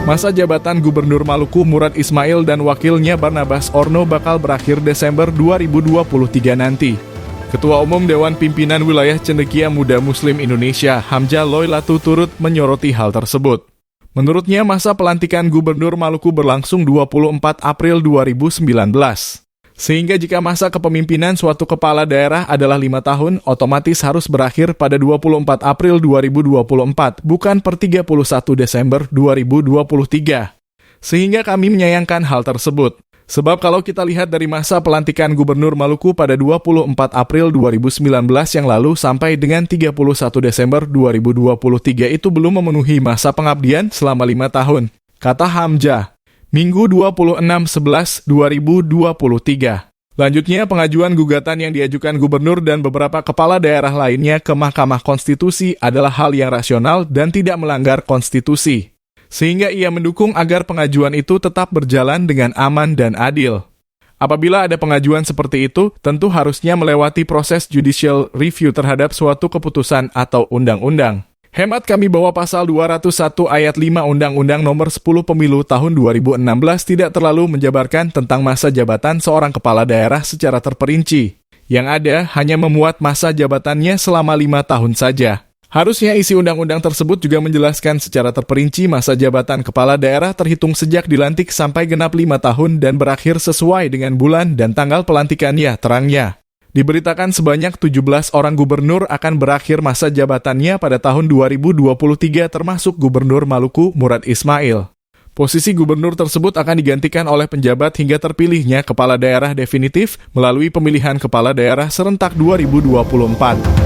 Masa jabatan Gubernur Maluku Murad Ismail dan wakilnya Barnabas Orno bakal berakhir Desember 2023 nanti. Ketua Umum Dewan Pimpinan Wilayah Cendekia Muda Muslim Indonesia, Hamzah Loylatu turut menyoroti hal tersebut. Menurutnya, masa pelantikan Gubernur Maluku berlangsung 24 April 2019. Sehingga jika masa kepemimpinan suatu kepala daerah adalah 5 tahun, otomatis harus berakhir pada 24 April 2024, bukan per 31 Desember 2023. Sehingga kami menyayangkan hal tersebut. Sebab kalau kita lihat dari masa pelantikan Gubernur Maluku pada 24 April 2019 yang lalu sampai dengan 31 Desember 2023 itu belum memenuhi masa pengabdian selama 5 tahun, kata Hamzah. Minggu 26/11/2023. Lanjutnya, pengajuan gugatan yang diajukan gubernur dan beberapa kepala daerah lainnya ke Mahkamah Konstitusi adalah hal yang rasional dan tidak melanggar konstitusi. Sehingga ia mendukung agar pengajuan itu tetap berjalan dengan aman dan adil. Apabila ada pengajuan seperti itu, tentu harusnya melewati proses judicial review terhadap suatu keputusan atau undang-undang. Hemat kami bahwa pasal 201 ayat 5 Undang-Undang Nomor 10 Pemilu tahun 2016 tidak terlalu menjabarkan tentang masa jabatan seorang kepala daerah secara terperinci. Yang ada hanya memuat masa jabatannya selama 5 tahun saja. Harusnya isi undang-undang tersebut juga menjelaskan secara terperinci masa jabatan kepala daerah terhitung sejak dilantik sampai genap 5 tahun dan berakhir sesuai dengan bulan dan tanggal pelantikannya, terangnya. Diberitakan sebanyak 17 orang gubernur akan berakhir masa jabatannya pada tahun 2023 termasuk Gubernur Maluku Murad Ismail. Posisi gubernur tersebut akan digantikan oleh penjabat hingga terpilihnya kepala daerah definitif melalui pemilihan kepala daerah serentak 2024.